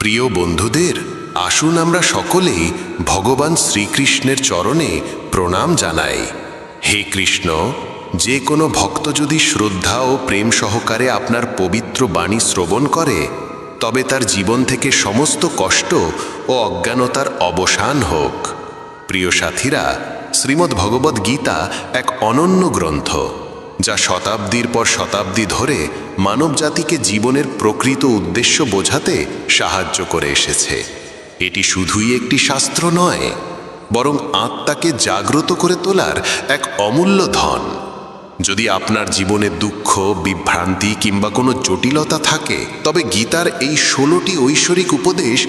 প্রিয় বন্ধুদের, আসুন আমরা সকলেই ভগবান শ্রীকৃষ্ণের চরণে প্রণাম জানাই। হে কৃষ্ণ, যে কোনো ভক্ত যদি শ্রদ্ধা ও প্রেম সহকারে আপনার পবিত্র বাণী শ্রবণ করে, তবে তার জীবন থেকে সমস্ত কষ্ট ও অজ্ঞানতার অবসান হোক। প্রিয় সাথীরা, শ্রীমদ্ ভগবদ্ গীতা এক অনন্য গ্রন্থ, যা শতাব্দীর পর শতাব্দী ধরে মানবজাতিকে জীবনের প্রকৃত উদ্দেশ্য বোঝাতে সাহায্য করে এসেছে। এটি শুধুই একটি শাস্ত্র নয়, বরং আত্মাকে জাগ্রত করে তোলার এক অমূল্য ধন। যদি আপনার জীবনে দুঃখ, বিভ্রান্তি কিংবা কোনো জটিলতা থাকে, তবে গীতার এই 16টি ঐশ্বরিক উপদেশ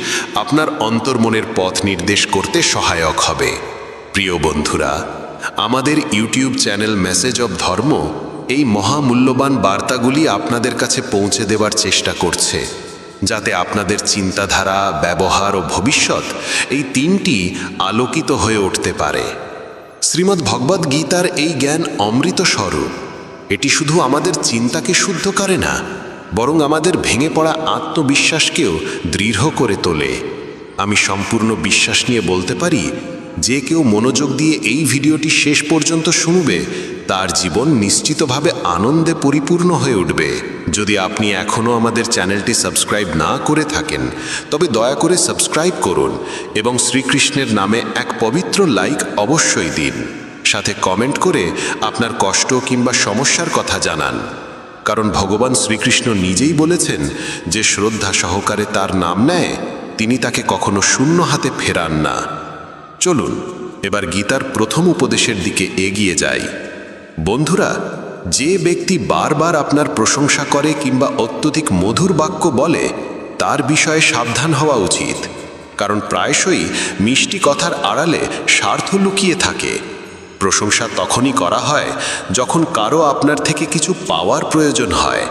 আপনার অন্তর্মনের পথ নির্দেশ করতে সহায়ক হবে। প্রিয় বন্ধুরা, আমাদের ইউটিউব চ্যানেল মেসেজ অব ধর্ম এই মহামূল্যবান বার্তাগুলি আপনাদের কাছে পৌঁছে দেওয়ার চেষ্টা করছে, যাতে আপনাদের চিন্তাধারা, ব্যবহার ও ভবিষ্যৎ এই তিনটি আলোকিত হয়ে উঠতে পারে। শ্রীমদ্ ভগবদ্ গীতার এই জ্ঞান অমৃত স্বরূপ। এটি শুধু আমাদের চিন্তাকে শুদ্ধ করে না, বরং আমাদের ভেঙে পড়া আত্মবিশ্বাসকেও দৃঢ় করে তোলে। আমি সম্পূর্ণ বিশ্বাস নিয়ে বলতে পারি, যে কেউ মনোযোগ দিয়ে এই ভিডিওটি শেষ পর্যন্ত শুনবে, তার জীবন নিশ্চিতভাবে আনন্দে পরিপূর্ণ হয়ে উঠবে। যদি আপনি এখনও আমাদের চ্যানেলটি সাবস্ক্রাইব না করে থাকেন, তবে দয়া করে সাবস্ক্রাইব করুন এবং শ্রীকৃষ্ণের নামে এক পবিত্র লাইক অবশ্যই দিন। সাথে কমেন্ট করে আপনার কষ্ট কিংবা সমস্যার কথা জানান, কারণ ভগবান শ্রীকৃষ্ণ নিজেই বলেছেন যে শ্রদ্ধা সহকারে তার নাম নেয়, তিনি তাকে কখনো শূন্য হাতে ফেরান না। চলুন এবার গীতার প্রথম উপদেশের দিকে এগিয়ে যাই। বন্ধুরা, যে ব্যক্তি বারবার আপনার প্রশংসা করে কিংবা অত্যধিক মধুর বাক্য বলে, তার বিষয়ে সাবধান হওয়া উচিত, কারণ প্রায়শই মিষ্টি কথার আড়ালে স্বার্থ লুকিয়ে থাকে। প্রশংসা তখনই করা হয় যখন কারো আপনার থেকে কিছু পাওয়ার প্রয়োজন হয়।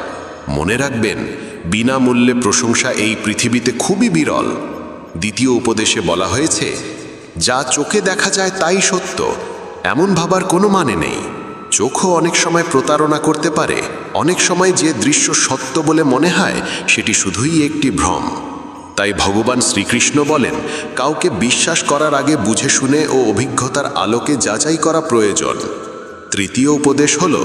মনে রাখবেন, বিনামূল্যে প্রশংসা এই পৃথিবীতে খুবই বিরল। দ্বিতীয় উপদেশে বলা হয়েছে, যা চোখে দেখা যায় তাই সত্য, এমন ভাবার কোনো মানে নেই। চোখও অনেক সময় প্রতারণা করতে পারে। অনেক সময় যে দৃশ্য সত্য বলে মনে হয়, সেটি শুধুই একটি ভ্রম। তাই ভগবান শ্রীকৃষ্ণ বলেন, কাউকে বিশ্বাস করার আগে বুঝে শুনে ও অভিজ্ঞতার আলোকে যাচাই করা প্রয়োজন। তৃতীয় উপদেশ হল,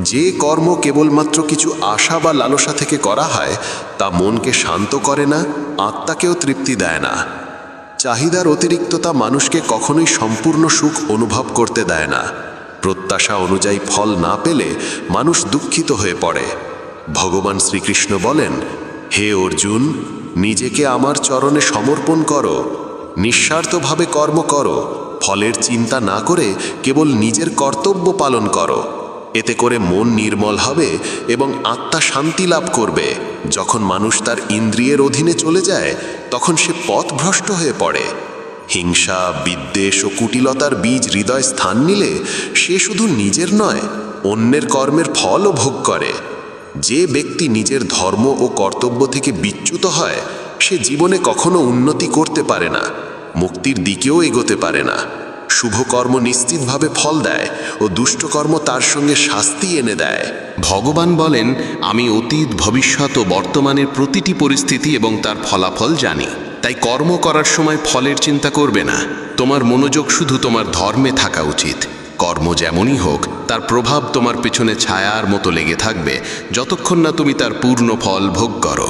যে কর্ম কেবলমাত্র কিছু আশা বা লালসা থেকে করা হয়, তা মনকে শান্ত করে না, আত্মাকেও তৃপ্তি দেয় না। চাহিদার অতিরিক্ততা মানুষকে কখনোই সম্পূর্ণ সুখ অনুভব করতে দেয় না। প্রত্যাশা অনুযায়ী ফল না পেলে মানুষ দুঃখিত হয়ে পড়ে। ভগবান শ্রীকৃষ্ণ বলেন, হে অর্জুন, নিজেকে আমার চরণে সমর্পণ করো, নিঃস্বার্থভাবে কর্ম করো, ফলের চিন্তা না করে কেবল নিজের কর্তব্য পালন করো। এতে করে মন নির্মল হবে এবং আত্মা শান্তি লাভ করবে। যখন মানুষ তার ইন্দ্রিয়ের অধীনে চলে যায়, তখন সে পথভ্রষ্ট হয়ে পড়ে। হিংসা, বিদ্বেষ ও কুটিলতার বীজ হৃদয় স্থান নিলে সে শুধু নিজের নয়, অন্যের কর্মের ফলও ভোগ করে। যে ব্যক্তি নিজের ধর্ম ও কর্তব্য থেকে বিচ্যুত হয়, সে জীবনে কখনো উন্নতি করতে পারে না, মুক্তির দিকেও এগোতে পারে না। শুভকর্ম নিশ্চিতভাবে ফল দেয় ও দুষ্টকর্ম তার সঙ্গে শাস্তি এনে দেয়। ভগবান বলেন, আমি অতীত, ভবিষ্যৎ ও বর্তমানের প্রতিটি পরিস্থিতি এবং তার ফলাফল জানি। তাই কর্ম করার সময় ফলের চিন্তা করবে না। তোমার মনোযোগ শুধু তোমার ধর্মে থাকা উচিত। কর্ম যেমনই হোক, তার প্রভাব তোমার পেছনে ছায়ার মতো লেগে থাকবে, যতক্ষণ না তুমি তার পূর্ণ ফল ভোগ করো।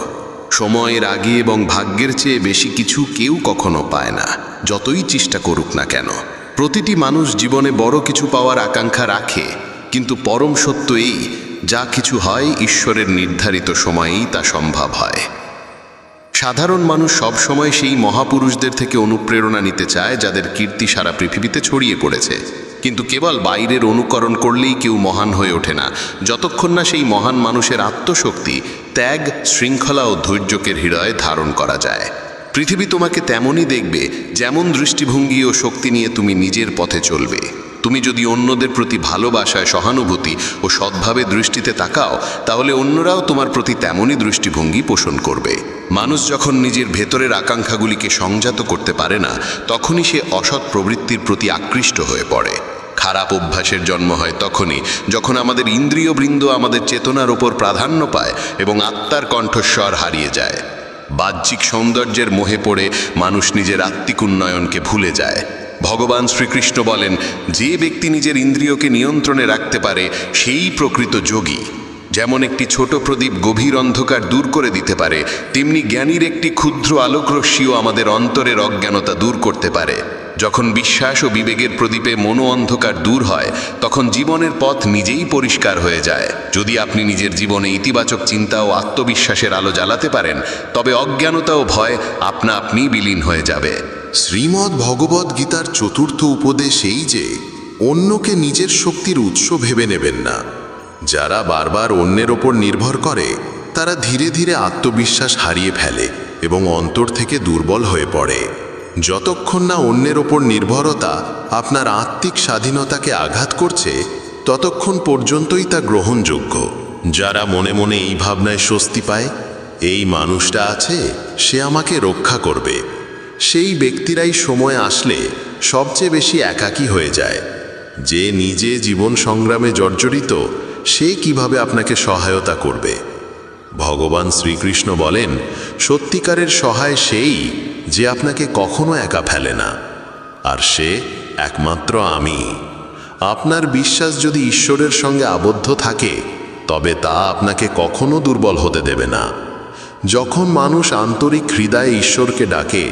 সময়ের আগে এবং ভাগ্যের চেয়ে বেশি কিছু কেউ কখনো পায় না, যতই চেষ্টা করুক না কেন। প্রতিটি মানুষ জীবনে বড় কিছু পাওয়ার আকাঙ্ক্ষা রাখে, কিন্তু পরম সত্য এই, যা কিছু হয় ঈশ্বরের নির্ধারিত সময়েই তা সম্ভব হয়। সাধারণ মানুষ সব সময় সেই মহাপুরুষদের থেকে অনুপ্রেরণা নিতে চায়, যাদের কীর্তি সারা পৃথিবীতে ছড়িয়ে পড়েছে। কিন্তু কেবল বাইরের অনুকরণ করলেই কেউ মহান হয়ে ওঠে না, যতক্ষণ না সেই মহান মানুষের আত্মশক্তি, ত্যাগ, শৃঙ্খলা ও ধৈর্যকে হৃদয়ে ধারণ করা যায়। পৃথিবী তোমাকে তেমনই দেখবে, যেমন দৃষ্টিভঙ্গি ও শক্তি নিয়ে তুমি নিজের পথে চলবে। তুমি যদি অন্যদের প্রতি ভালোবাসায়, সহানুভূতি ও সদ্ভাবে দৃষ্টিতে তাকাও, তাহলে অন্যরাও তোমার প্রতি তেমনই দৃষ্টিভঙ্গি পোষণ করবে। মানুষ যখন নিজের ভেতরের আকাঙ্ক্ষাগুলিকে সংযত করতে পারে না, তখনই সে অসৎ প্রবৃত্তির প্রতি আকৃষ্ট হয়ে পড়ে। খারাপ অভ্যাসের জন্ম হয় তখনই, যখন আমাদের ইন্দ্রিয়বৃন্দ আমাদের চেতনার ওপর প্রাধান্য পায় এবং আত্মার কণ্ঠস্বর হারিয়ে যায়। বাহ্যিক সৌন্দর্যের মোহে পড়ে মানুষ নিজের আত্মিক উন্নয়নকে ভুলে যায়। ভগবান শ্রীকৃষ্ণ বলেন, যে ব্যক্তি নিজের ইন্দ্রিয়কে নিয়ন্ত্রণে রাখতে পারে সেই প্রকৃত যোগী। যেমন একটি ছোট প্রদীপ গভীর অন্ধকার দূর করে দিতে পারে, তেমনি জ্ঞানীর একটি ক্ষুদ্র আলোকরশ্মিও আমাদের অন্তরের অজ্ঞানতা দূর করতে পারে। যখন বিশ্বাস ও বিবেকের প্রদীপে মনো অন্ধকার দূর হয়, তখন জীবনের পথ নিজেই পরিষ্কার হয়ে যায়। যদি আপনি নিজের জীবনে ইতিবাচক চিন্তা ও আত্মবিশ্বাসের আলো জ্বালাতে পারেন, তবে অজ্ঞানতা ও ভয় আপনা আপনি বিলীন হয়ে যাবে। শ্রীমদ্ ভগবদ্ গীতার চতুর্থ উপদেশ এই যে অন্যকে নিজের শক্তির উৎস ভেবে নেবেন না। যারা বারবার অন্যের ওপর নির্ভর করে তারা ধীরে ধীরে আত্মবিশ্বাস হারিয়ে ফেলে এবং অন্তর থেকে দুর্বল হয়ে পড়ে। যতক্ষণ না অন্যের ওপর নির্ভরতা আপনার আত্মিক স্বাধীনতাকে আঘাত করছে, ততক্ষণ পর্যন্তই তা গ্রহণযোগ্য। যারা মনে মনে এই ভাবনায় স্বস্তি পায়, এই মানুষটা আছে, সে আমাকে রক্ষা করবে, সেই ব্যক্তিরাই সময় আসলে সবচেয়ে বেশি একাকী হয়ে যায়। যে নিজে জীবন সংগ্রামে জর্জরিত, সে কিভাবে আপনাকে সহায়তা করবে? ভগবান শ্রীকৃষ্ণ বলেন, সত্যিকারের সহায় সেই যে আপনাকে কখনো একা ফেলে না, আর সে একমাত্র আমি। আপনার বিশ্বাস যদি ঈশ্বরের সঙ্গে আবদ্ধ থাকে, তবে তা আপনাকে কখনো দুর্বল হতে দেবে না। যখন মানুষ আন্তরিক হৃদয়ে ঈশ্বরকে ডাকে,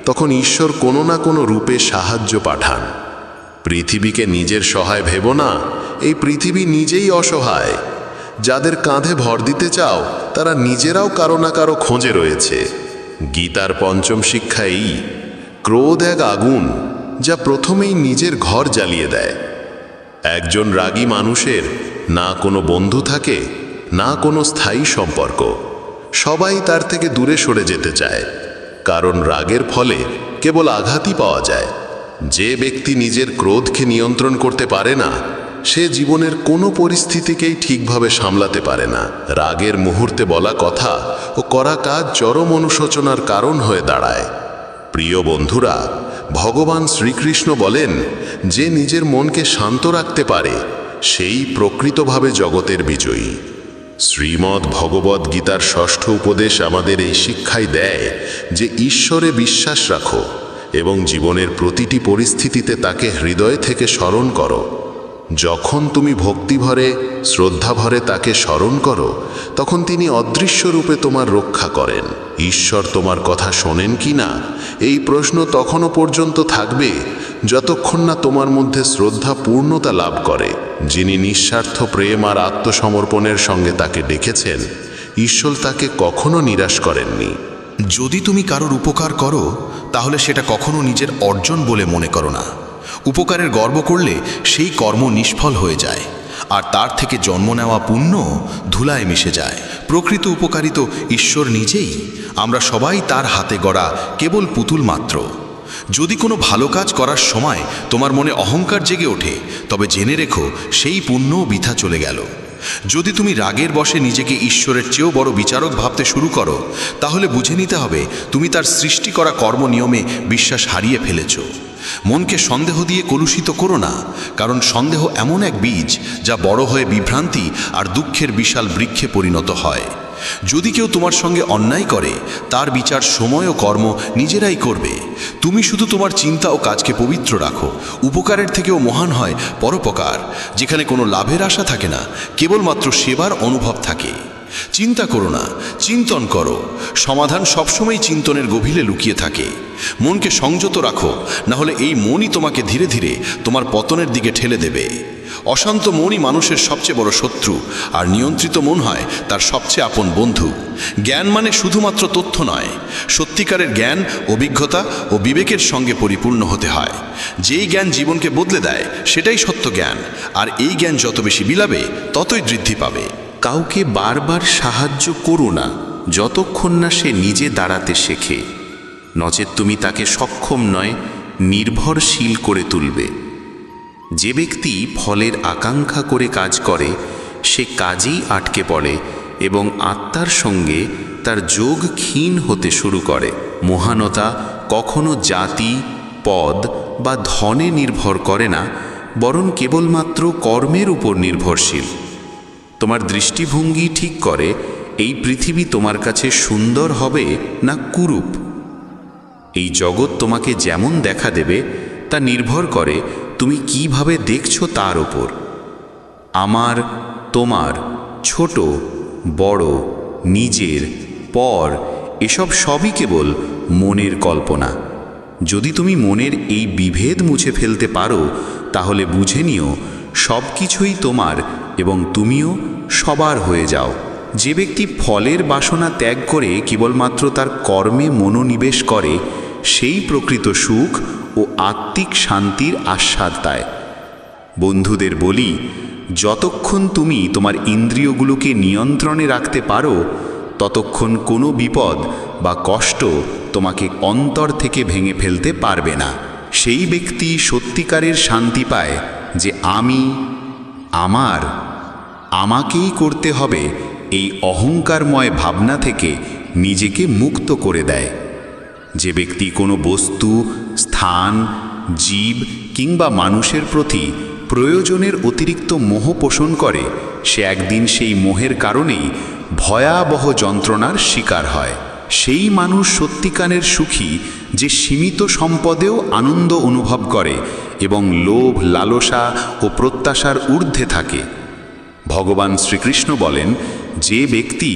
তখন ঈশ্বর কোনো না কোনো রূপে সাহায্য পাঠান। পৃথিবীকে নিজের সহায় ভেবো না, এই পৃথিবী নিজেই অসহায়। যাদের কাঁধে ভর দিতে চাও, তারা নিজেরাও কারো না কারো খোঁজে রয়েছে। গীতার পঞ্চম শিক্ষা এই, ক্রোধ এক আগুন যা প্রথমেই নিজের ঘর জ্বালিয়ে দেয়। একজন রাগী মানুষের না কোনো বন্ধু থাকে, না কোনো স্থায়ী সম্পর্ক। সবাই তার থেকে দূরে সরে যেতে চায়, কারণ রাগের ফলে কেবল আঘাতই পাওয়া যায়। যে ব্যক্তি নিজের ক্রোধকে নিয়ন্ত্রণ করতে পারে না, সে জীবনের কোনো পরিস্থিতিকেই ঠিকভাবে সামলাতে পারে না। রাগের মুহূর্তে বলা কথা ও করা কাজ চরম অনুশোচনার কারণ হয়ে দাঁড়ায়। প্রিয় বন্ধুরা, ভগবান শ্রীকৃষ্ণ বলেন, যে নিজের মনকে শান্ত রাখতে পারে সেই প্রকৃতভাবে জগতের বিজয়ী। শ্রীমদ্ ভগবদ্ গীতার ষষ্ঠ উপদেশ আমাদের এই শিক্ষাই দেয় যে ঈশ্বরে বিশ্বাস রাখো এবং জীবনের প্রতিটি পরিস্থিতিতে তাকে হৃদয় থেকে স্মরণ করো। যখন তুমি ভক্তিভরে শ্রদ্ধাভরে তাকে স্মরণ করো, তখন তিনি অদৃশ্য রূপে তোমার রক্ষা করেন। ঈশ্বর তোমার কথা শোনেন কি না, এই প্রশ্ন তখনও পর্যন্ত থাকবে যতক্ষণ না তোমার মধ্যে শ্রদ্ধা পূর্ণতা লাভ করে। যিনি নিঃস্বার্থ প্রেম আর আত্মসমর্পণের সঙ্গে তাকে ডেকেছেন, ঈশ্বর তাকে কখনো নিরাশ করেননি। যদি তুমি কারোর উপকার করো, তাহলে সেটা কখনো নিজের অর্জন বলে মনে করো না। উপকারের গর্ব করলে সেই কর্ম নিষ্ফল হয়ে যায়, আর তার থেকে জন্ম নেওয়া পুণ্য ধুলায় মিশে যায়। প্রকৃত উপকারী তো ঈশ্বর নিজেই। আমরা সবাই তার হাতে গড়া কেবল পুতুল মাত্র। যদি কোনো ভালো কাজ করার সময় তোমার মনে অহংকার জেগে ওঠে, তবে জেনে রেখো সেই পুণ্যও বৃথা চলে গেল। যদি তুমি রাগের বশে নিজেকে ঈশ্বরের চেয়েও বড় বিচারক ভাবতে শুরু করো, তাহলে বুঝে নিতে হবে তুমি তার সৃষ্টি করা কর্ম নিয়মে বিশ্বাস হারিয়ে ফেলেছ। মনকে সন্দেহ দিয়ে কলুষিত করো না, কারণ সন্দেহ এমন এক বীজ যা বড় হয়ে বিভ্রান্তি আর দুঃখের বিশাল বৃক্ষে পরিণত হয়। যদি কেউ তোমার সঙ্গে অন্যায় করে, তার বিচার সময় ও কর্ম নিজেরাই করবে। তুমি শুধু তোমার চিন্তা ও কাজকে পবিত্র রাখো। উপকারের থেকেও মহান হয় পরোপকার, যেখানে কোনো লাভের আশা থাকে না, কেবলমাত্র সেবার অনুভব থাকে। চিন্তা করো না, চিন্তন করো। সমাধান সবসময় চিন্তনের গভীরে লুকিয়ে থাকে। মনকে সংযত রাখো, না হলে এই মনই তোমাকে ধীরে ধীরে তোমার পতনের দিকে ঠেলে দেবে। অশান্ত মনই মানুষের সবচেয়ে বড় শত্রু, আর নিয়ন্ত্রিত মন হয় তার সবচেয়ে আপন বন্ধু। জ্ঞান মানে শুধুমাত্র তথ্য নয়, সত্যিকারের জ্ঞান অভিজ্ঞতা ও বিবেকের সঙ্গে পরিপূর্ণ হতে হয়। যেই জ্ঞান জীবনকে বদলে দেয়, সেটাই সত্য জ্ঞান, আর এই জ্ঞান যত বেশি বিলাবে, ততই বৃদ্ধি পাবে। কাউকে বারবার সাহায্য করো না যতক্ষণ না সে নিজে দাঁড়াতে শেখে, নচেত তুমি তাকে সক্ষম নয়, নির্ভরশীল করে তুলবে। যে ব্যক্তি ফলের আকাঙ্ক্ষা করে কাজ করে, সে কাজেই আটকে পড়ে এবং আত্মার সঙ্গে তার যোগ ক্ষীণ হতে শুরু করে। মহানতা কখনো জাতি, পদ বা ধনে নির্ভর করে না, বরং কেবলমাত্র কর্মের উপর নির্ভরশীল। তোমার দৃষ্টিভঙ্গি ঠিক করে এই পৃথিবী তোমার কাছে সুন্দর হবে না কুরূপ। এই জগৎ তোমাকে যেমন দেখা দেবে তা নির্ভর করে তুমি কিভাবে দেখছো তার ওপর। আমার, তোমার, ছোট বড়, নিজের, পর, এসব সবই কেবল মনের কল্পনা। যদি তুমি মনের এই বিভেদ মুছে ফেলতে পারো তাহলে বুঝে নিও সব কিছুই তোমার এবং তুমিও সবার হয়ে যাও। যে ব্যক্তি ফলের বাসনা ত্যাগ করে কেবলমাত্র তার কর্মে মনোনিবেশ করে সেই প্রকৃত সুখ ও আত্মিক শান্তির আস্বাদ পায়। বন্ধুদের বলি, যতক্ষণ তুমি তোমার ইন্দ্রিয়গুলোকে নিয়ন্ত্রণে রাখতে পারো ততক্ষণ কোনো বিপদ বা কষ্ট তোমাকে অন্তর থেকে ভেঙে ফেলতে পারবে না। সেই ব্যক্তি সত্যিকারের শান্তি পায় যে আমি, আমার, আমাকেই করতে হবে এই অহংকারময় ভাবনা থেকে নিজেকে মুক্ত করে দেয়। যে ব্যক্তি কোনো বস্তু, স্থান, জীব কিংবা মানুষের প্রতি প্রয়োজনের অতিরিক্ত মোহ পোষণ করে সে একদিন সেই মোহের কারণেই ভয়াবহ যন্ত্রণার শিকার হয়। সেই মানুষ সত্যিকারের সুখী যে সীমিত সম্পদেও আনন্দ অনুভব করে এবং লোভ, লালসা ও প্রত্যাশার ঊর্ধ্বে থাকে। ভগবান শ্রীকৃষ্ণ বলেন, যে ব্যক্তি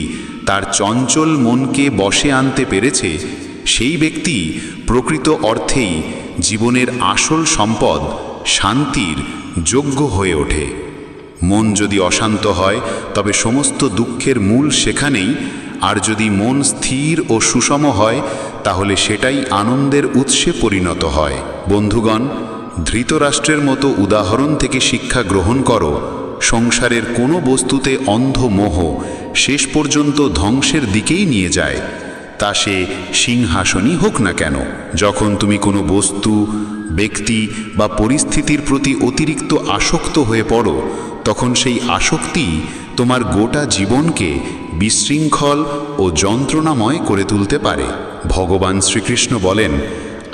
তার চঞ্চল মনকে বশে আনতে পেরেছে সেই ব্যক্তি প্রকৃত অর্থেই জীবনের আসল সম্পদ শান্তির যোগ্য হয়ে ওঠে। মন যদি অশান্ত হয় তবে সমস্ত দুঃখের মূল সেখানেই, আর যদি মন স্থির ও সুষম হয় তাহলে সেটাই আনন্দের উৎসে পরিণত হয়। বন্ধুগণ, ধৃতরাষ্ট্রের মতো উদাহরণ থেকে শিক্ষা গ্রহণ করো। সংসারের কোনো বস্তুতে অন্ধ মোহ শেষ পর্যন্ত ধ্বংসের দিকেই নিয়ে যায়, তা সে সিংহাসনই হোক না কেন। যখন তুমি কোনো বস্তু, ব্যক্তি বা পরিস্থিতির প্রতি অতিরিক্ত আসক্ত হয়ে পড়ো তখন সেই আসক্তি তোমার গোটা জীবনকে বিশৃঙ্খল ও যন্ত্রণাময় করে তুলতে পারে। ভগবান শ্রীকৃষ্ণ বলেন,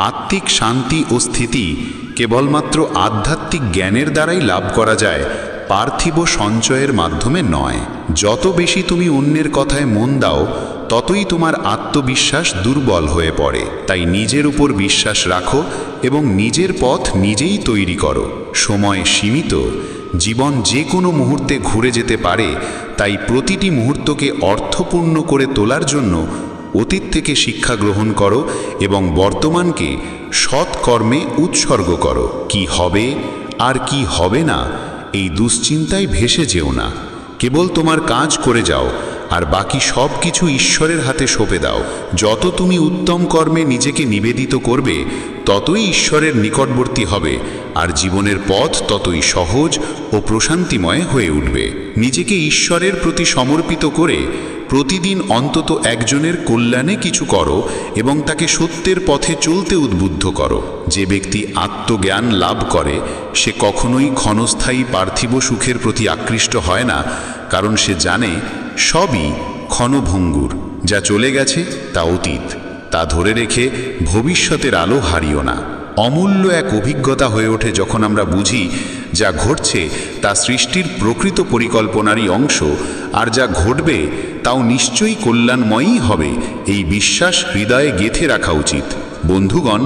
আত্মিক শান্তি ও স্থিতি কেবলমাত্র আধ্যাত্মিক জ্ঞানের দ্বারাই লাভ করা যায়, পার্থিব সঞ্চয়ের মাধ্যমে নয়। যত বেশি তুমি অন্যের কথায় মন দাও ততই তোমার আত্মবিশ্বাস দুর্বল হয়ে পড়ে। তাই নিজের উপর বিশ্বাস রাখো এবং নিজের পথ নিজেই তৈরি করো। সময় সীমিত, জীবন যে কোনো মুহূর্তে ঘুরে যেতে পারে, তাই প্রতিটি মুহূর্তকে অর্থপূর্ণ করে তোলার জন্য অতীত থেকে শিক্ষা গ্রহণ করো এবং বর্তমানকে সৎকর্মে উৎসর্গ করো। কি হবে আর কি হবে না এই দুশ্চিন্তায় ভেসে যেও না। কেবল তোমার কাজ করে যাও আর বাকি সব কিছু ঈশ্বরের হাতে সঁপে দাও। যত তুমি উত্তম কর্মে নিজেকে নিবেদিত করবে ততই ঈশ্বরের নিকটবর্তী হবে আর জীবনের পথ ততই সহজ ও প্রশান্তিময় হয়ে উঠবে। নিজেকে ঈশ্বরের প্রতি সমর্পিত করে প্রতিদিন অন্তত একজনের কল্যাণে কিছু করো এবং তাকে সত্যের পথে চলতে উদ্বুদ্ধ করো। যে ব্যক্তি আত্মজ্ঞান লাভ করে সে কখনোই ক্ষণস্থায়ী পার্থিব সুখের প্রতি আকৃষ্ট হয় না, কারণ সে জানে সবই ক্ষণভঙ্গুর। যা চলে গেছে তা অতীত, তা ধরে রেখে ভবিষ্যতের আলো হারিও না। অমূল্য এক অভিজ্ঞতা হয়ে ওঠে যখন আমরা বুঝি যা ঘটছে তা সৃষ্টির প্রকৃত পরিকল্পনারই অংশ, আর যা ঘটবে তাও নিশ্চয়ই কল্যাণময়ই হবে। এই বিশ্বাস হৃদয়ে গেঁথে রাখা উচিত। বন্ধুগণ,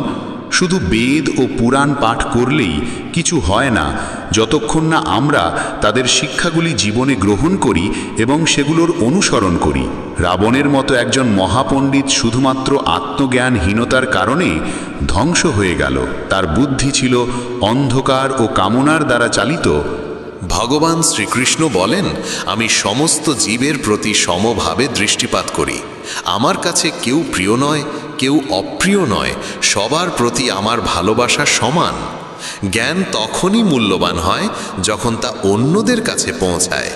শুধু বেদ ও পুরাণ পাঠ করলেই কিছু হয় না যতক্ষণ না আমরা তাদের শিক্ষাগুলি জীবনে গ্রহণ করি এবং সেগুলোর অনুসরণ করি। রাবণের মতো একজন মহাপণ্ডিত শুধুমাত্র আত্মজ্ঞানহীনতার কারণে ধ্বংস হয়ে গেল। তার বুদ্ধি ছিল অন্ধকার ও কামনার দ্বারা চালিত। ভগবান শ্রীকৃষ্ণ বলেন, আমি সমস্ত জীবের প্রতি সমভাবে দৃষ্টিপাত করি। আমার কাছে কেউ প্রিয় নয়, কেউ অপ্রিয় নয়, সবার প্রতি আমার ভালোবাসা সমান। জ্ঞান তখনই মূল্যবান হয় যখন তা অন্যদের কাছে পৌঁছায়।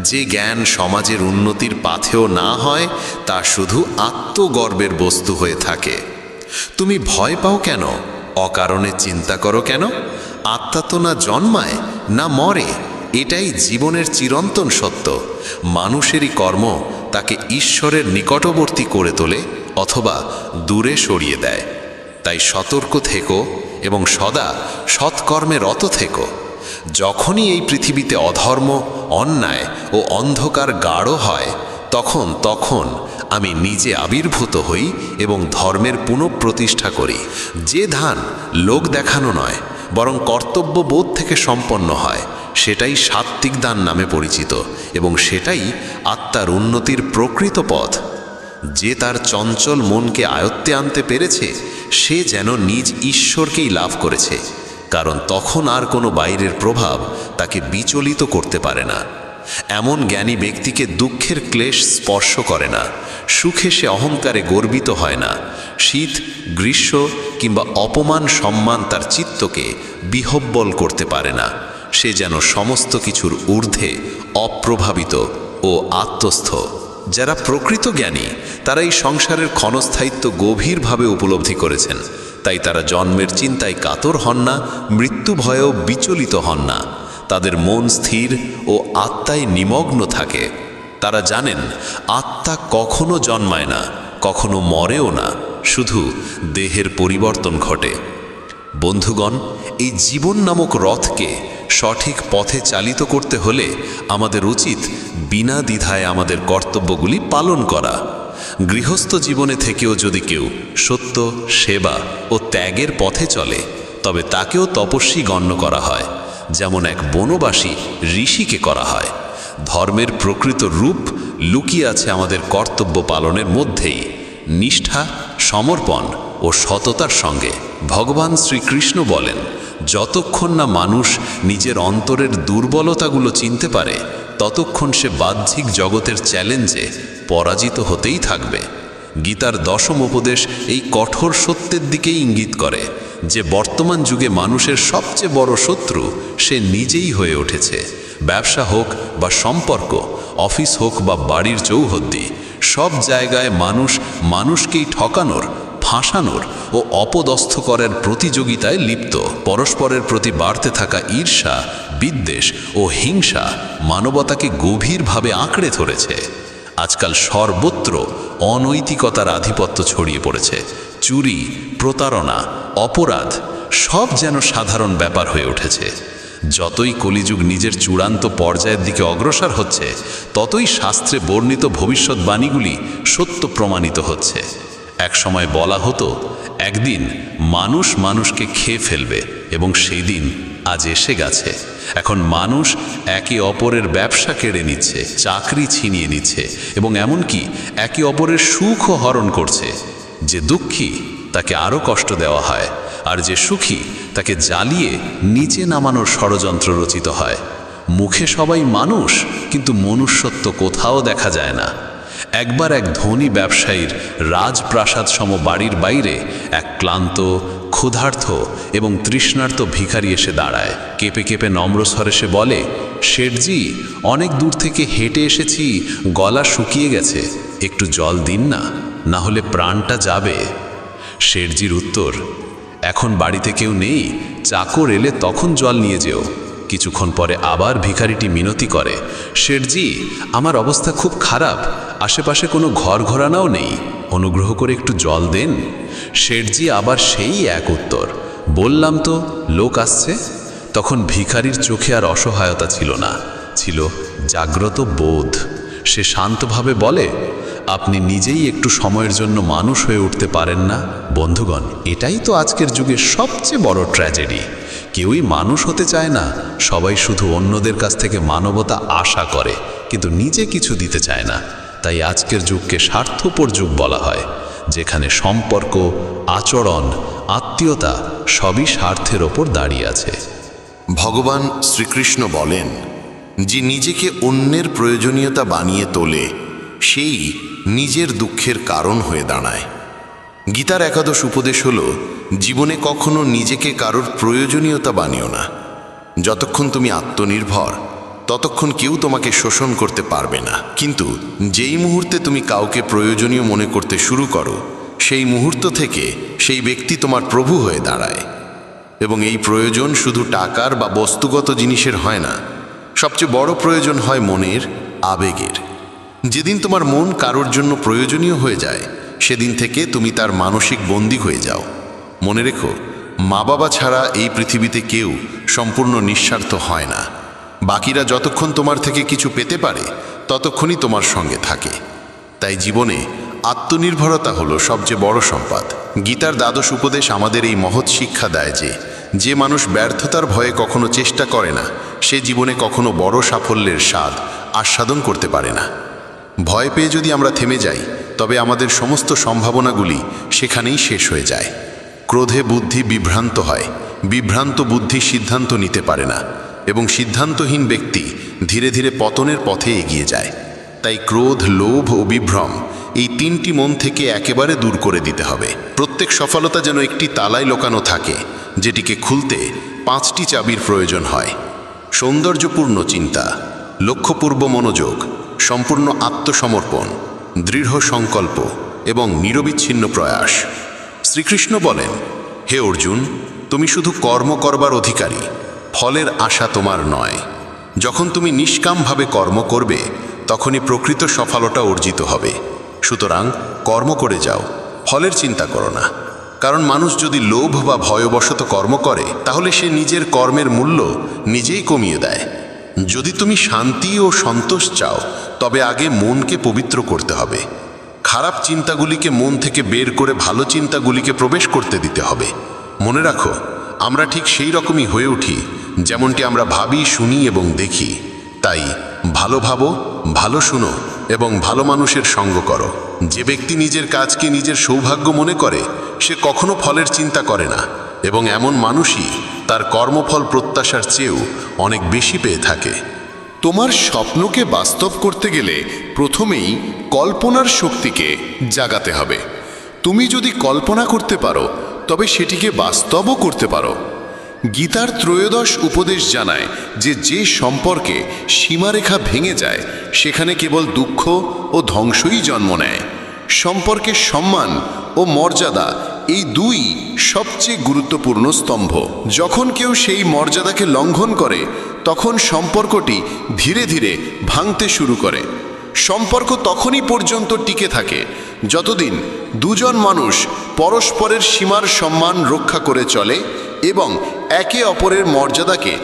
যে জ্ঞান সমাজের উন্নতির পাথেও না হয় তা শুধু আত্মগর্বের বস্তু হয়ে থাকে। তুমি ভয় পাও কেন? অকারণে চিন্তা করো কেন? আত্মা তো না জন্মায় না মরে, এটাই জীবনের চিরন্তন সত্য। মানুষেরই কর্ম তাকে ঈশ্বরের নিকটবর্তী করে তোলে অথবা দূরে সরিয়ে দেয়। তাই সতর্ক থেকো এবং সদা সৎকর্মে রত থেকো। যখনই এই পৃথিবীতে অধর্ম, অন্যায় ও অন্ধকার গাঢ় হয় তখন আমি নিজে আবির্ভূত হই এবং ধর্মের পুনঃপ্রতিষ্ঠা করি। যে ধান লোক দেখানো নয়, বরং কর্তব্যবোধ থেকে সম্পন্ন হয়, সেটাই সাত্ত্বিক দান নামে পরিচিত, এবং সেটাই আত্মার উন্নতির প্রকৃত পথ। যে তার চঞ্চল মনকে আয়ত্তে আনতে পেরেছে, সে যেন নিজ ঈশ্বরকেই লাভ করেছে, কারণ তখন আর কোনো বাইরের প্রভাব তাকে বিচলিত করতে পারে না। এমন জ্ঞানী ব্যক্তিকে দুঃখের ক্লেশ স্পর্শ করে না, সুখে সে অহংকারে গর্বিত হয় না, শীত, গ্রীষ্ম কিংবা অপমান সম্মান তার চিত্তকে বিহব্বল করতে পারে না। সে যেন সমস্ত কিছুর ঊর্ধ্বে অপ্রভাবিত ও আত্মস্থ। যারা প্রকৃত জ্ঞানী, তারা এই সংসারের ক্ষণস্থায়িত্ব গভীরভাবে উপলব্ধি করেছেন, তাই তারা জন্মের চিন্তায় কাতর হন না, মৃত্যু ভয়েও বিচলিত হন না। তাদের মন স্থির ও আত্মায় নিমগ্ন থাকে। তারা জানেন আত্মা কখনো জন্মায় না, কখনো মরেও না, শুধু দেহের পরিবর্তন ঘটে। বন্ধুগণ, এই জীবন নামক রথকে সঠিক পথে চালিত করতে হলে আমাদের উচিত বিনা দ্বিধায় আমাদের কর্তব্যগুলি পালন করা। গৃহস্থ জীবনে থেকেও যদি কেউ সত্য, সেবা ও ত্যাগের পথে চলে, তবে তাকেও তপস্বী গণ্য করা হয়, যেমন এক বনবাসী ঋষিকে করা হয়। ধর্মের প্রকৃত রূপ লুকিয়ে আছে আমাদের কর্তব্য পালনের মধ্যেই, নিষ্ঠা, সমর্পণ ও সততার সঙ্গে। ভগবান শ্রীকৃষ্ণ বলেন, যতক্ষণ না মানুষ নিজের অন্তরের দুর্বলতাগুলো চিনতে পারে, ততক্ষণ সে বাহ্যিক জগতের চ্যালেঞ্জে পরাজিত হতেই থাকবে। গীতার দশম উপদেশ এই কঠোর সত্যের দিকেই ইঙ্গিত করে যে বর্তমান যুগে মানুষের সবচেয়ে বড় শত্রু সে নিজেই হয়ে উঠেছে। ব্যবসা হোক বা সম্পর্ক, অফিস হোক বা বাড়ির চৌহদ্দি, সব জায়গায় মানুষ মানুষকেই ঠকানোর, ফাঁসানোর ও অপদস্থ করার প্রতিযোগিতায় লিপ্ত। পরস্পরের প্রতি বাড়তে থাকা ঈর্ষা, বিদ্বেষ ও হিংসা মানবতাকে গভীরভাবে আঁকড়ে ধরেছে। আজকাল সর্বত্র অনৈতিকতার আধিপত্য ছড়িয়ে পড়েছে। চুরি, প্রতারণা, অপরাধ সব যেন সাধারণ ব্যাপার হয়ে উঠেছে। যতই কলিযুগ নিজের চূড়ান্ত পর্যায়ের দিকে অগ্রসর হচ্ছে, ততই শাস্ত্রে বর্ণিত ভবিষ্যৎবাণীগুলি সত্য প্রমাণিত হচ্ছে। এক সময় বলা হতো, একদিন মানুষ মানুষকে খেয়ে ফেলবে, এবং সেই দিন আজ এসে গেছে। এখন মানুষ একে অপরের ব্যবসা কেড়ে নিচ্ছে, চাকরি ছিনিয়ে নিচ্ছে, এবং এমনকি একে অপরের সুখও হরণ করছে। যে দুঃখী তাকে আরও কষ্ট দেওয়া হয়, আর যে সুখী তাকে জ্বালিয়ে নিচে নামানোর ষড়যন্ত্র রচিত হয়। মুখে সবাই মানুষ, কিন্তু মনুষ্যত্ব কোথাও দেখা যায় না। একবার এক ধনী ব্যবসায়ীর রাজপ্রাসাদ সম বাড়ির বাইরে এক ক্লান্ত, ক্ষুধার্ত এবং তৃষ্ণার্ত ভিখারি এসে দাঁড়ায়। কেঁপে কেঁপে নম্রস্বরে সে বলে, শেঠজি, অনেক দূর থেকে হেঁটে এসেছি, গলা শুকিয়ে গেছে, একটু জল দিন না, না হলে প্রাণটা যাবে। শেঠজির উত্তর, এখন বাড়িতে কেউ নেই, চাকর এলে তখন জল নিয়ে যেও। কিছুক্ষণ পরে আবার ভিখারিটি মিনতি করে, শেঠজি, আমার অবস্থা খুব খারাপ, আশেপাশে কোনো ঘর ঘরানাও নেই, অনুগ্রহ করে একটু জল দেন। শেঠজি আবার সেই এক উত্তর, বললাম তো লোক আসছে। তখন ভিখারির চোখে আর অসহায়তা ছিল না, ছিল জাগ্রত বোধ। সে শান্তভাবে বলে, আপনি নিজেই একটু সময়ের জন্য মানুষ হয়ে উঠতে পারেন না? বন্ধুগণ, এটাই তো আজকের যুগের সবচেয়ে বড় ট্র্যাজেডি। কেউই মানুষ হতে চায় না, সবাই শুধু অন্যদের কাছ থেকে মানবতা আশা করে, কিন্তু নিজে কিছু দিতে চায় না। তাই আজকের যুগকে স্বার্থপর যুগ বলা হয়, যেখানে সম্পর্ক, আচরণ, আত্মীয়তা সবই স্বার্থের ওপর দাঁড়িয়ে আছে। ভগবান শ্রীকৃষ্ণ বলেন, যে নিজেকে অন্যের প্রয়োজনীয়তা বানিয়ে তোলে, সেই নিজের দুঃখের কারণ হয়ে দাঁড়ায়। গীতার একাদশ উপদেশ হল, জীবনে কখনো নিজেকে কারোর প্রয়োজনীয়তা বানিও না। যতক্ষণ তুমি আত্মনির্ভর, ততক্ষণ কেউ তোমাকে শোষণ করতে পারবে না। কিন্তু যেই মুহূর্তে তুমি কাউকে প্রয়োজনীয় মনে করতে শুরু করো, সেই মুহূর্ত থেকে সেই ব্যক্তি তোমার প্রভু হয়ে দাঁড়ায়। এবং এই প্রয়োজন শুধু টাকার বা বস্তুগত জিনিসের হয় না, সবচেয়ে বড় প্রয়োজন হয় মনের, আবেগের। যেদিন তোমার মন কারোর জন্য প্রয়োজনীয় হয়ে যায়, সেদিন থেকে তুমি তার মানসিক বন্দী হয়ে যাও। মনে রেখো, মা বাবা ছাড়া এই পৃথিবীতে কেউ সম্পূর্ণ নিঃস্বার্থ হয় না। বাকিরা যতক্ষণ তোমার থেকে কিছু পেতে পারে, ততক্ষণই তোমার সঙ্গে থাকে। তাই জীবনে আত্মনির্ভরতা হলো সবচেয়ে বড় সম্পদ। গীতার দ্বাদশ উপদেশ আমাদের এই মহৎ শিক্ষা দেয় যে মানুষ ব্যর্থতার ভয়ে কখনো চেষ্টা করে না, সে জীবনে কখনো বড় সাফল্যের স্বাদ আস্বাদন করতে পারে না। ভয় পেয়ে যদি আমরা থেমে যাই, তবে আমাদের সমস্ত সম্ভাবনাগুলি সেখানেই শেষ হয়ে যায়। ক্রোধে বুদ্ধি বিভ্রান্ত হয়, বিভ্রান্ত বুদ্ধি সিদ্ধান্ত নিতে পারে না, এবং সিদ্ধান্তহীন ব্যক্তি ধীরে ধীরে পতনের পথে এগিয়ে যায়। তাই ক্রোধ, লোভ ও বিভ্রম এই তিনটি মন থেকে একেবারে দূর করে দিতে হবে। প্রত্যেক সফলতা যেন একটি তালায় লোকানো থাকে, যেটিকে খুলতে 5টি চাবির প্রয়োজন হয়। সৌন্দর্যপূর্ণ চিন্তা, লক্ষ্যপূর্ব মনোযোগ, সম্পূর্ণ আত্মসমর্পণ, দৃঢ় সংকল্প এবং নিরবিচ্ছিন্ন প্রয়াস। শ্রীকৃষ্ণ বলেন, হে অর্জুন, তুমি শুধু কর্ম করবার অধিকারী, ফলের আশা তোমার নয়। যখন তুমি নিষ্কামভাবে কর্ম করবে, তখনই প্রকৃত সফলতা অর্জিত হবে। সুতরাং কর্ম করে যাও, ফলের চিন্তা করো না। কারণ মানুষ যদি লোভ বা ভয়বশত কর্ম করে, তাহলে সে নিজের কর্মের মূল্য নিজেই কমিয়ে দেয়। যদি তুমি শান্তি ও সন্তোষ চাও, তবে আগে মনকে পবিত্র করতে হবে। খারাপ চিন্তাগুলিকে মন থেকে বের করে ভালো চিন্তাগুলিকে প্রবেশ করতে দিতে হবে। মনে রাখো, আমরা ঠিক সেই রকমই হয়ে উঠি যেমনটি আমরা ভাবি, শুনি এবং দেখি। তাই ভালো ভাবো, ভালো শুনো এবং ভালো মানুষের সঙ্গ করো। যে ব্যক্তি নিজের কাজকে নিজের সৌভাগ্য মনে করে, সে কখনো ফলের চিন্তা করে না, এবং এমন মানুষই তার কর্মফল প্রত্যাশার চেয়েও অনেক বেশি পেয়ে থাকে। তোমার স্বপ্নকে বাস্তব করতে গেলে প্রথমেই কল্পনার শক্তিকে জাগাতে হবে। তুমি যদি কল্পনা করতে পারো, তবে সেটিকে বাস্তবও করতে পারো। গীতার ত্রয়োদশ উপদেশ জানায় যে সম্পর্কে সীমারেখা ভেঙে যায়, সেখানে কেবল দুঃখ ও ধ্বংসই জন্ম নেয়। সম্পর্কের সম্মান ও মর্যাদা এই দুই সবচেয়ে গুরুত্বপূর্ণ স্তম্ভ। যখন কেউ সেই মর্যাদাকে লঙ্ঘন করে, তখন সম্পর্কটি ধীরে ধীরে ভাঙতে শুরু করে। সম্পর্ক তখনই পর্যন্ত টিকে থাকে যতদিন দুজন মানুষ পরস্পরের সীমার সম্মান রক্ষা করে চলে এবং একে অপরের মর্যাদাকে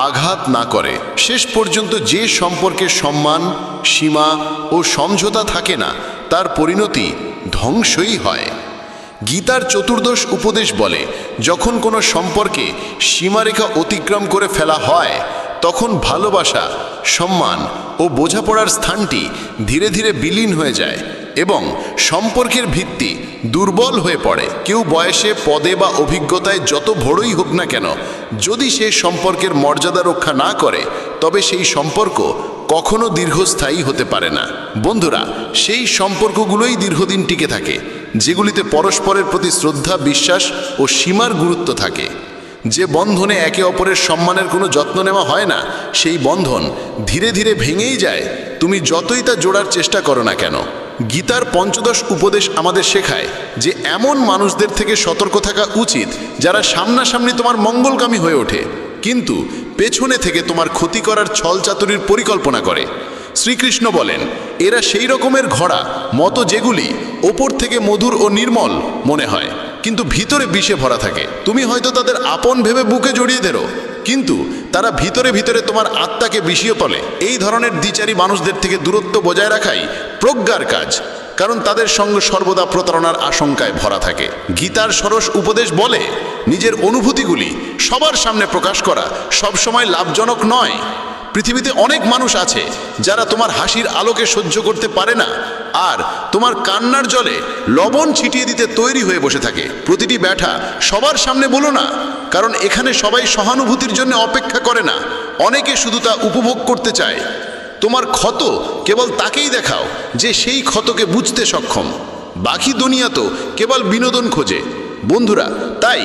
আঘাত না করে। শেষ পর্যন্ত যে সম্পর্কের সম্মান, সীমা ও সমঝোতা থাকে না, তার পরিণতি ধ্বংসই হয়। গীতার চতুর্দশ উপদেশ বলে, যখন কোনো সম্পর্কে সীমারেখা অতিক্রম করে ফেলা হয়, তখন ভালোবাসা, সম্মান ও বোঝাপড়ার স্থানটি ধীরে ধীরে বিলীন হয়ে যায় এবং সম্পর্কের ভিত্তি দুর্বল হয়ে পড়ে। কেউ বয়সে, পদে বা অভিজ্ঞতায় যত বড়ই হোক না কেন, যদি সে সম্পর্কের মর্যাদা রক্ষা না করে, তবে সেই সম্পর্ক কখনো দীর্ঘস্থায়ী হতে পারে না। বন্ধুরা, সেই সম্পর্কগুলোই দীর্ঘদিন টিকে থাকে যেগুলিতে পরস্পরের প্রতি শ্রদ্ধা, বিশ্বাস ও সীমার গুরুত্ব থাকে। যে বন্ধনে একে অপরের সম্মানের কোনো যত্ন নেওয়া হয় না, সেই বন্ধন ধীরে ধীরে ভেঙেই যায়, তুমি যতই তা জোড়ার চেষ্টা করো না কেন। গীতার পঞ্চদশ উপদেশ আমাদের শেখায় যে এমন মানুষদের থেকে সতর্ক থাকা উচিত যারা সামনাসামনি তোমার মঙ্গলকামী হয়ে ওঠে, কিন্তু পেছনে থেকে তোমার ক্ষতি করার ছলচাতুরির পরিকল্পনা করে। শ্রীকৃষ্ণ বলেন, এরা সেই রকমের ঘোড়া মতো যেগুলি ওপর থেকে মধুর ও নির্মল মনে হয়, কিন্তু ভিতরে বিষে ভরা থাকে। তুমি হয়তো তাদের আপন ভেবে বুকে জড়িয়ে ধরো, কিন্তু তারা ভিতরে ভিতরে তোমার আত্মাকে বিষিয়ে তোলে। এই ধরনের দ্বিচারী মানুষদের থেকে দূরত্ব বজায় রাখাই প্রজ্ঞার কাজ, কারণ তাদের সঙ্গে সর্বদা প্রতারণার আশঙ্কায় ভরা থাকে। গীতার ষোড়শ উপদেশ বলে, নিজের অনুভূতিগুলি সবার সামনে প্রকাশ করা সবসময় লাভজনক নয়। পৃথিবীতে অনেক মানুষ আছে যারা তোমার হাসির আলোকে সহ্য করতে পারে না, আর তোমার কান্নার জলে লবণ ছিটিয়ে দিতে তৈরি হয়ে বসে থাকে। প্রতিটি ব্যথা সবার সামনে বলো না, কারণ এখানে সবাই সহানুভূতির জন্য অপেক্ষা করে না, অনেকে শুধু তা উপভোগ করতে চায়। তোমার ক্ষত কেবল তাকেই দেখাও যে সেই ক্ষতকে বুঝতে সক্ষম। বাকি দুনিয়া তো কেবল বিনোদন খোঁজে। বন্ধুরা, তাই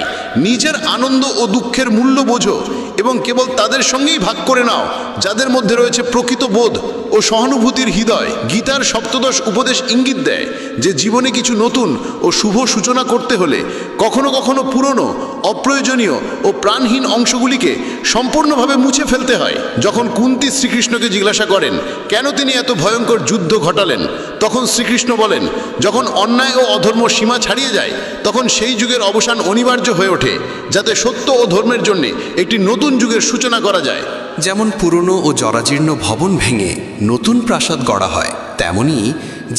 নিজের আনন্দ ও দুঃখের মূল্য বোঝো এবং কেবল তাদের সঙ্গেই ভাগ করে নাও যাদের মধ্যে রয়েছে প্রকৃত বোধ ও সহানুভূতির হৃদয়। গীতার সপ্তদশ উপদেশ ইঙ্গিত দেয় যে জীবনে কিছু নতুন ও শুভ সূচনা করতে হলে কখনো কখনো পুরনো, অপ্রয়োজনীয় ও প্রাণহীন অংশগুলিকে সম্পূর্ণভাবে মুছে ফেলতে হয়। যখন কুন্তী শ্রীকৃষ্ণকে জিজ্ঞাসা করেন কেন তিনি এত ভয়ঙ্কর যুদ্ধ ঘটালেন, তখন শ্রীকৃষ্ণ বলেন, যখন অন্যায় ও অধর্ম সীমা ছাড়িয়ে যায়, তখন সেই যুগের অবসান অনিবার্য। অনিবার্য হয়ে ওঠে, যাতে সত্য ও ধর্মের জন্য একটি নতুন যুগের সূচনা করা যায়। যেমন পুরনো ও জরাজীর্ণ ভবন ভেঙে নতুন প্রাসাদ গড়া হয়, তেমনি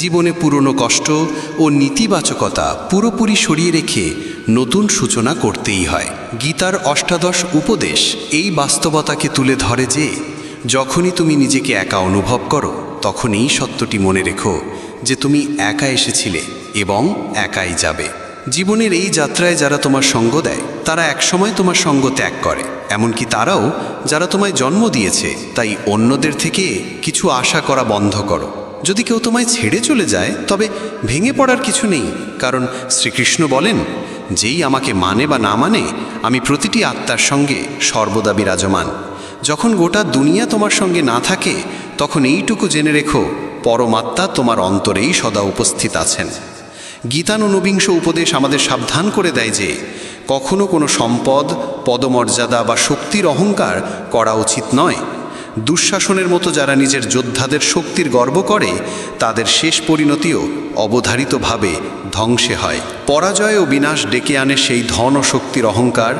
জীবনে পুরনো কষ্ট ও নেতিবাচকতা পুরোপুরি সরিয়ে রেখে নতুন সূচনা করতেই হয়। গীতার অষ্টাদশ উপদেশ এই বাস্তবতাকে তুলে ধরে যে যখনই তুমি নিজেকে একা অনুভব করো, তখন এই সত্যটি মনে রেখো যে তুমি একা এসেছিলে এবং একাই যাবে। জীবনের এই যাত্রায় যারা তোমার সঙ্গ দেয় তারা একসময় তোমার সঙ্গ ত্যাগ করে, এমনকি তারাও যারা তোমায় জন্ম দিয়েছে। তাই অন্যদের থেকে কিছু আশা করা বন্ধ করো। যদি কেউ তোমায় ছেড়ে চলে যায় তবে ভেঙে পড়ার কিছু নেই, কারণ শ্রীকৃষ্ণ বলেন, যেই আমাকে মানে বা না মানে আমি প্রতিটি আত্মার সঙ্গে সর্বদা বিরাজমান। যখন গোটা দুনিয়া তোমার সঙ্গে না থাকে তখন এইটুকু জেনে রেখো, পরমাত্মা তোমার অন্তরেই সদা উপস্থিত আছেন। গীতার ঊনবিংশ উপদেশ আমাদের সাবধান করে দেয় যে কখনো কোনো সম্পদ, পদমর্যাদা বা শক্তির অহংকার করা উচিত নয়। দুঃশাসনের মতো যারা নিজের যোদ্ধাদের শক্তির গর্ব করে তাদের শেষ পরিণতিও অবধারিতভাবে ধ্বংসে হয়। পরাজয় ও বিনাশ ডেকে আনে সেই ধন ও শক্তির অহংকার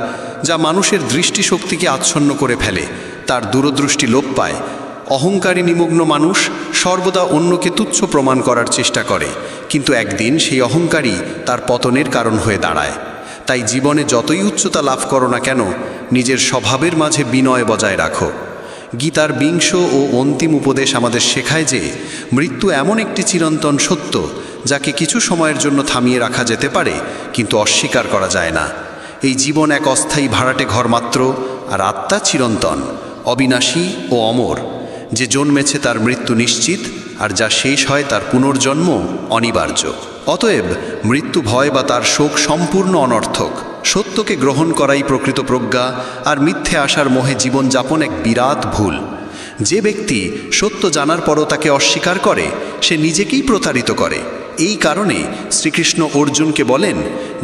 যা মানুষের দৃষ্টিশক্তিকে আচ্ছন্ন করে ফেলে, তার দূরদৃষ্টি লোপ পায়। অহংকারী নিমগ্ন মানুষ সর্বদা অন্যকে তুচ্ছ প্রমাণ করার চেষ্টা করে, কিন্তু একদিন সেই অহংকারী তার পতনের কারণ হয়ে দাঁড়ায়। তাই জীবনে যতই উচ্চতা লাভ করো না কেন, নিজের স্বভাবের মাঝে বিনয় বজায় রাখো। গীতার বিংশ ও অন্তিম উপদেশ আমাদের শেখায় যে মৃত্যু এমন একটি চিরন্তন সত্য যাকে কিছু সময়ের জন্য থামিয়ে রাখা যেতে পারে, কিন্তু অস্বীকার করা যায় না। এই জীবন এক অস্থায়ী ভাড়াটে ঘর মাত্র, আর আত্মা চিরন্তন, অবিনাশী ও অমর। যে জন্মেছে তার মৃত্যু নিশ্চিত, আর যা শেষ হয় তার পুনর্জন্ম অনিবার্য। অতএব মৃত্যু ভয় বা তার শোক সম্পূর্ণ অনর্থক। সত্যকে গ্রহণ করাই প্রকৃত প্রজ্ঞা, আর মিথ্যে আশার মোহে জীবনযাপন এক বিরাট ভুল। যে ব্যক্তি সত্য জানার পরও তাকে অস্বীকার করে সে নিজেকেই প্রতারিত করে। এই কারণে শ্রীকৃষ্ণ অর্জুনকে বলেন,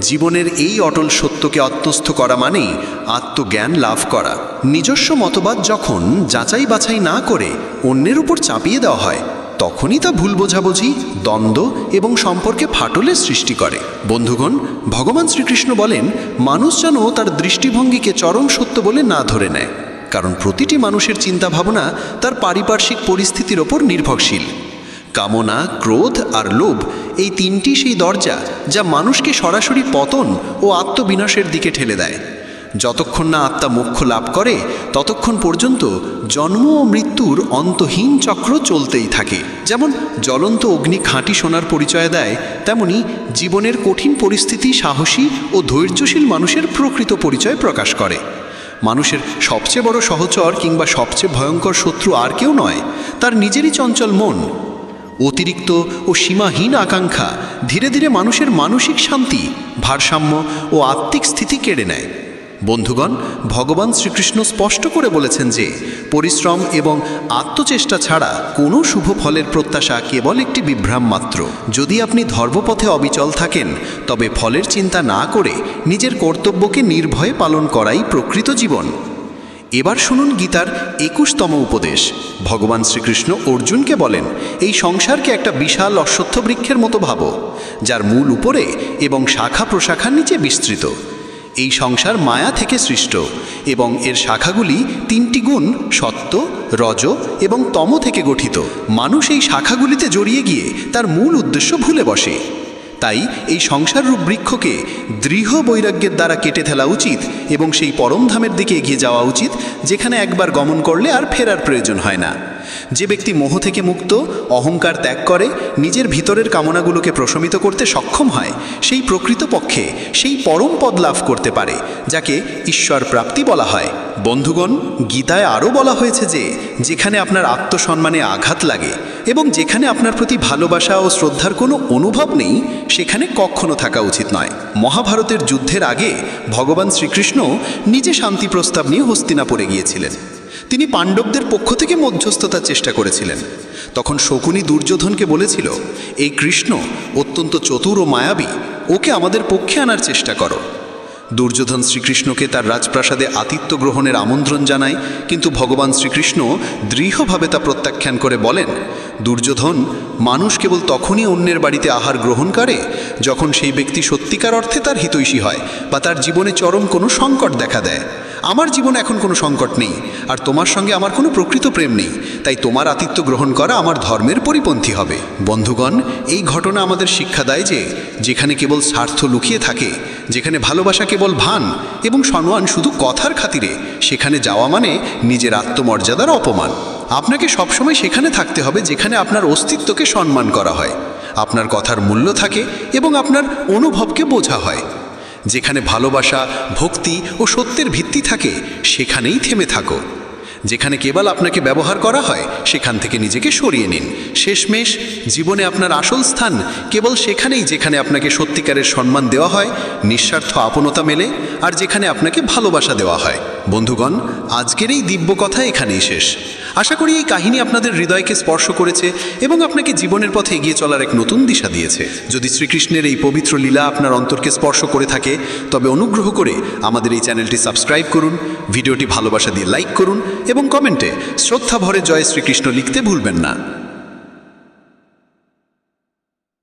জীবনের এই অটল সত্যকে আত্মস্থ করা মানেই আত্মজ্ঞান লাভ করা। নিজস্ব মতবাদ যখন যাচাই বাছাই না করে অন্যের উপর চাপিয়ে দেওয়া হয়, তখনই তা ভুল বোঝাবুঝি, দ্বন্দ্ব এবং সম্পর্কে ফাটলের সৃষ্টি করে। বন্ধুগণ, ভগবান শ্রীকৃষ্ণ বলেন, মানুষ যেন তার দৃষ্টিভঙ্গিকে চরম সত্য বলে না ধরে নেয়, কারণ প্রতিটি মানুষের চিন্তাভাবনা তার পারিপার্শ্বিক পরিস্থিতির ওপর নির্ভরশীল। কামনা, ক্রোধ আর লোভ এই তিনটি সেই দরজা যা মানুষকে সরাসরি পতন ও আত্মবিনাশের দিকে ঠেলে দেয়। যতক্ষণ না আত্মা মোক্ষ লাভ করে ততক্ষণ পর্যন্ত জন্ম ও মৃত্যুর অন্তহীন চক্র চলতেই থাকে। যেমন জ্বলন্ত অগ্নি খাঁটি সোনার পরিচয় দেয়, তেমনি জীবনের কঠিন পরিস্থিতি সাহসী ও ধৈর্যশীল মানুষের প্রকৃত পরিচয় প্রকাশ করে। মানুষের সবচেয়ে বড় সহচর কিংবা সবচেয়ে ভয়ঙ্কর শত্রু আর কেউ নয়, তার নিজেরই চঞ্চল মন। অতিরিক্ত ও সীমাহীন আকাঙ্ক্ষা ধীরে ধীরে মানুষের মানসিক শান্তি, ভারসাম্য ও আত্মিক স্থিতি কেড়ে নেয়। বন্ধুগণ, ভগবান শ্রীকৃষ্ণ স্পষ্ট করে বলেছেন যে পরিশ্রম এবং আত্মচেষ্টা ছাড়া কোনো শুভ ফলের প্রত্যাশা কেবল একটি বিভ্রাম মাত্র। যদি আপনি ধর্মপথে অবিচল থাকেন তবে ফলের চিন্তা না করে নিজের কর্তব্যকে নির্ভয়ে পালন করাই প্রকৃত জীবন। এবার শুনুন গীতার 21তম উপদেশ। ভগবান শ্রীকৃষ্ণ অর্জুনকে বলেন, এই সংসারকে একটা বিশাল অশ্বত্থ বৃক্ষের মতো ভাবো, যার মূল উপরে এবং শাখা প্রশাখার নিচে বিস্তৃত। এই সংসার মায়া থেকে সৃষ্ট এবং এর শাখাগুলি তিনটি গুণ সত্ত্ব, রজ এবং তম থেকে গঠিত। মানুষ এই শাখাগুলিতে জড়িয়ে গিয়ে তার মূল উদ্দেশ্য ভুলে বসে। তাই এই সংসাররূপ বৃক্ষকে দৃঢ় বৈরাগ্যের দ্বারা কেটে ফেলা উচিত এবং সেই পরমধামের দিকে এগিয়ে যাওয়া উচিত, যেখানে একবার গমন করলে আর ফেরার প্রয়োজন হয় না। যে ব্যক্তি মোহ থেকে মুক্ত, অহংকার ত্যাগ করে নিজের ভিতরের কামনাগুলোকে প্রশমিত করতে সক্ষম হয়, সেই প্রকৃতপক্ষে সেই পরম পদ লাভ করতে পারে, যাকে ঈশ্বর প্রাপ্তি বলা হয়। বন্ধুগণ, গীতায় আরও বলা হয়েছে যে যেখানে আপনার আত্মসম্মানে আঘাত লাগে এবং যেখানে আপনার প্রতি ভালোবাসা ও শ্রদ্ধার কোনো অনুভব নেই, সেখানে কখনো থাকা উচিত নয়। মহাভারতের যুদ্ধের আগে ভগবান শ্রীকৃষ্ণ নিজে শান্তি প্রস্তাব নিয়ে হস্তিনাপুরে গিয়েছিলেন। তিনি পাণ্ডবদের পক্ষ থেকে মধ্যস্থতার চেষ্টা করেছিলেন। তখন শকুনি দুর্যোধনকে বলেছিল, এই কৃষ্ণ অত্যন্ত চতুর ও মায়াবী, ওকে আমাদের পক্ষে আনার চেষ্টা করো। দুর্যোধন শ্রীকৃষ্ণকে তার রাজপ্রাসাদে আতিথ্য গ্রহণের আমন্ত্রণ জানায়, কিন্তু ভগবান শ্রীকৃষ্ণ দৃঢ়ভাবে তা প্রত্যাখ্যান করে বলেন, দুর্যোধন, মানুষ কেবল তখনই অন্যের বাড়িতে আহার গ্রহণ করে যখন সেই ব্যক্তি সত্যিকার অর্থে তার হিতৈষী হয় বা তার জীবনে চরম কোনো সংকট দেখা দেয়। আমার জীবনে এখন কোনো সংকট নেই, আর তোমার সঙ্গে আমার কোনো প্রকৃত প্রেম নেই, তাই তোমার আতিথ্য গ্রহণ করা আমার ধর্মের পরিপন্থী হবে। বন্ধুগণ, এই ঘটনা আমাদের শিক্ষা দেয় যে যেখানে কেবল স্বার্থ লুকিয়ে থাকে, যেখানে ভালোবাসা কেবল ভান এবং সম্মান শুধু কথার খাতিরে, সেখানে যাওয়া মানে নিজের আত্মমর্যাদার অপমান। আপনাকে সবসময় সেখানে থাকতে হবে যেখানে আপনার অস্তিত্বকে সম্মান করা হয়, আপনার কথার মূল্য থাকে এবং আপনার অনুভবকে বোঝা হয়। যেখানে ভালোবাসা, ভক্তি ও সত্যের ভিত্তি থাকে সেখানেই থেমে থাকো। যেখানে কেবল আপনাকে ব্যবহার করা হয় সেখান থেকে নিজেকে সরিয়ে নিন। শেষমেশ জীবনে আপনার আসল স্থান কেবল সেখানেই যেখানে আপনাকে সত্যিকারের সম্মান দেওয়া হয়, নিঃস্বার্থ আপনতা মেলে, আর যেখানে আপনাকে ভালোবাসা দেওয়া হয়। বন্ধুগণ, আজকের এই দিব্য কথা এখানেই শেষ। আশা করি এই কাহিনী আপনাদের হৃদয়কে স্পর্শ করেছে এবং আপনাকে জীবনের পথে এগিয়ে চলার এক নতুন দিশা দিয়েছে। যদি শ্রীকৃষ্ণের এই পবিত্র লীলা আপনার অন্তরকে স্পর্শ করে থাকে, তবে অনুগ্রহ করে আমাদের এই চ্যানেলটি সাবস্ক্রাইব করুন, ভিডিওটি ভালোবাসা দিয়ে লাইক করুন এবং কমেন্টে শ্রদ্ধা ভরে জয় শ্রীকৃষ্ণ লিখতে ভুলবেন না।